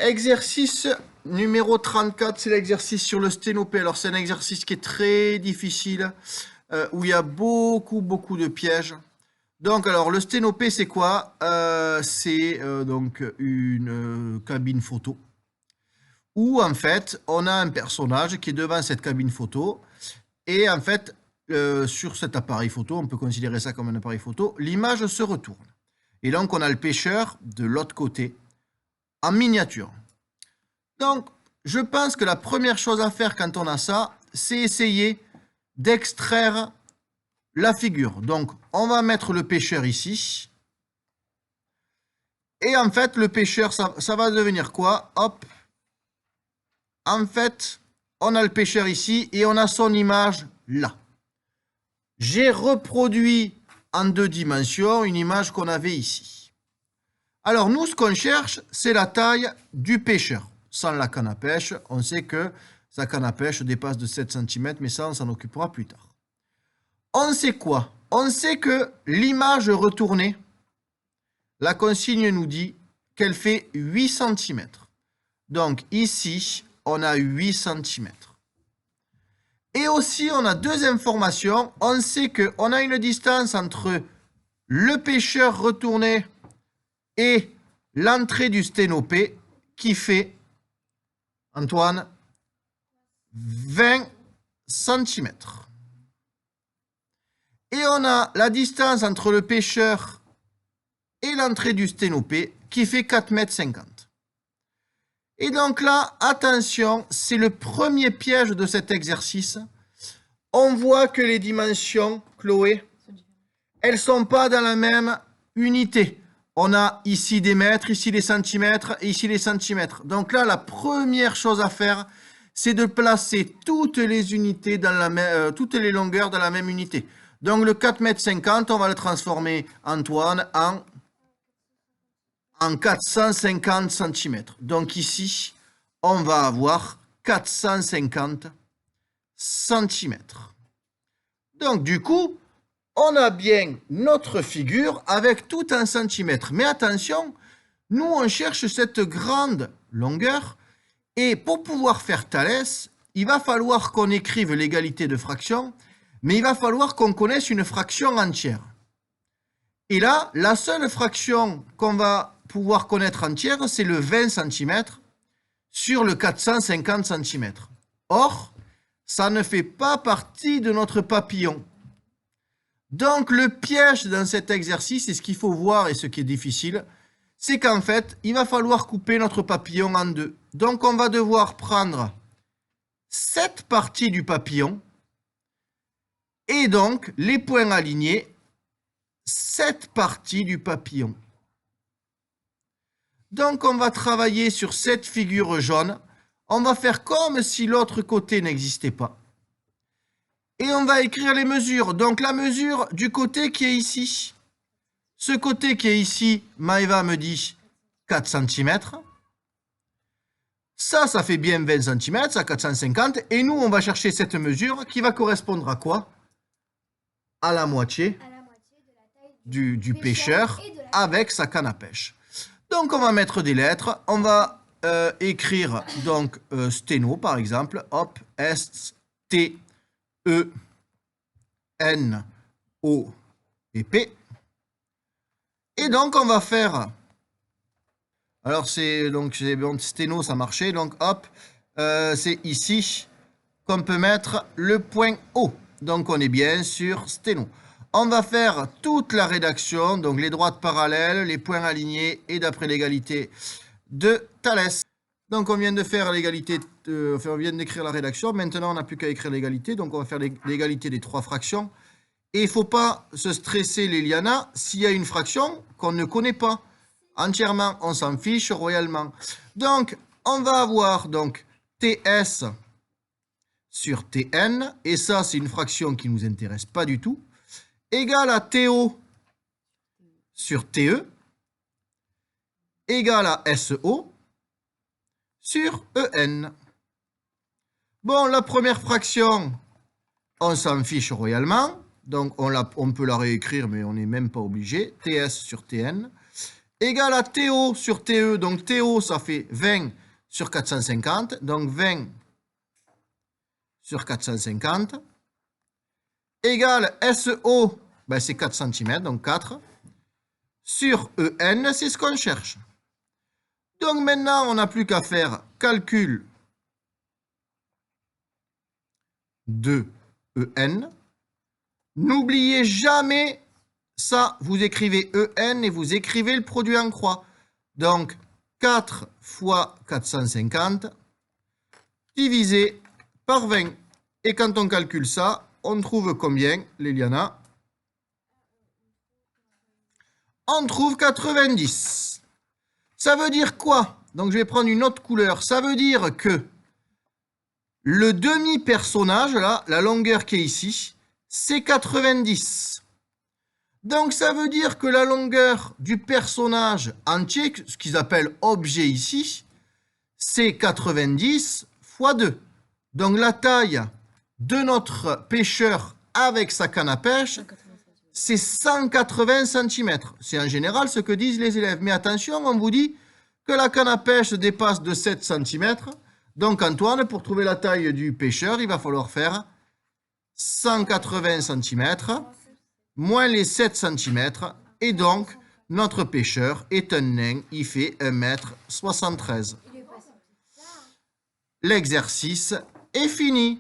Exercice numéro 34, c'est l'exercice sur le sténopé. Alors, c'est un exercice qui est très difficile, où il y a beaucoup de pièges. Donc, alors, le sténopé, c'est quoi? C'est donc une cabine photo, où en fait, on a un personnage qui est devant cette cabine photo, et en fait, sur cet appareil photo, on peut considérer ça comme un appareil photo, l'image se retourne. Et donc, on a le pêcheur de l'autre côté, en miniature. Donc, je pense que la première chose à faire quand on a ça, c'est essayer d'extraire la figure. Donc, on va mettre le pêcheur ici. Et en fait, le pêcheur, ça va devenir quoi? Hop. En fait, on a le pêcheur ici et on a son image là. J'ai reproduit en 2 dimensions une image qu'on avait ici. Alors, nous, ce qu'on cherche, c'est la taille du pêcheur. Sans la canne à pêche, on sait que sa canne à pêche dépasse de 7 cm, mais ça, on s'en occupera plus tard. On sait quoi? On sait que l'image retournée, la consigne nous dit qu'elle fait 8 cm. Donc ici, on a 8 cm. Et aussi, on a 2 informations. On sait qu'on a une distance entre le pêcheur retourné et l'entrée du sténopé qui fait, Antoine, 20 cm. Et on a la distance entre le pêcheur et l'entrée du sténopé qui fait 4,50 m. Et donc là, attention, c'est le premier piège de cet exercice. On voit que les dimensions, Chloé, elles ne sont pas dans la même unité. On a ici des mètres, ici les centimètres et ici les centimètres. Donc là, la première chose à faire, c'est de placer toutes les unités dans toutes les longueurs dans la même unité. Donc le 4,50 m, on va le transformer, Antoine, en 450 cm. Donc ici, on va avoir 450 cm. Donc du coup, on a bien notre figure avec tout en centimètres. Mais attention, nous on cherche cette grande longueur. Et pour pouvoir faire Thalès, il va falloir qu'on écrive l'égalité de fraction, mais il va falloir qu'on connaisse une fraction entière. Et là, la seule fraction qu'on va pouvoir connaître entière, c'est le 20 cm sur le 450 cm. Or, ça ne fait pas partie de notre papillon. Donc, le piège dans cet exercice, et ce qu'il faut voir et ce qui est difficile, c'est qu'en fait, il va falloir couper notre papillon en 2. Donc, on va devoir prendre cette partie du papillon et donc les points alignés, cette partie du papillon. Donc, on va travailler sur cette figure jaune. On va faire comme si l'autre côté n'existait pas. Et on va écrire les mesures. Donc, la mesure du côté qui est ici. Ce côté qui est ici, Maëva me dit 4 cm. Ça fait bien 20 cm, ça 450. Et nous, on va chercher cette mesure qui va correspondre à quoi? À la moitié du pêcheur avec sa canne à pêche. Donc, on va mettre des lettres. On va écrire donc sténo, par exemple. Hop, S-T-E-N-O et P. Et donc, on va faire... Alors, c'est bon, sténo, ça marchait. Donc, hop, c'est ici qu'on peut mettre le point O. Donc, on est bien sur sténo. On va faire toute la rédaction, donc les droites parallèles, les points alignés et d'après l'égalité de Thalès. Donc, on vient de faire l'égalité, on vient d'écrire la rédaction. Maintenant, on n'a plus qu'à écrire l'égalité. Donc, on va faire l'égalité des 3 fractions. Et il ne faut pas se stresser, Léliana, s'il y a une fraction qu'on ne connaît pas entièrement. On s'en fiche royalement. Donc, on va avoir donc TS sur Tn. Et ça, c'est une fraction qui ne nous intéresse pas du tout. Égale à TO sur TE. Égale à SO sur EN. Bon, la première fraction, on s'en fiche royalement. Donc, on peut la réécrire, mais on n'est même pas obligé. TS sur TN. égale à TO sur TE. Donc TO, ça fait 20 sur 450. Donc 20 sur 450. Égale SO, ben c'est 4 cm, donc 4. Sur EN, c'est ce qu'on cherche. Donc maintenant, on n'a plus qu'à faire calcul de EN. N'oubliez jamais ça, vous écrivez EN et vous écrivez le produit en croix. Donc 4 fois 450 divisé par 20. Et quand on calcule ça, on trouve combien, Léliana? On trouve 90. Ça veut dire quoi? Donc je vais prendre une autre couleur. Ça veut dire que le demi-personnage, là, la longueur qui est ici, c'est 90. Donc ça veut dire que la longueur du personnage entier, ce qu'ils appellent objet ici, c'est 90 fois 2. Donc la taille de notre pêcheur avec sa canne à pêche, c'est 180 cm. C'est en général ce que disent les élèves. Mais attention, on vous dit que la canne à pêche dépasse de 7 cm. Donc Antoine, pour trouver la taille du pêcheur, il va falloir faire 180 cm moins les 7 cm. Et donc, notre pêcheur est un nain, il fait 1,73 m. L'exercice est fini.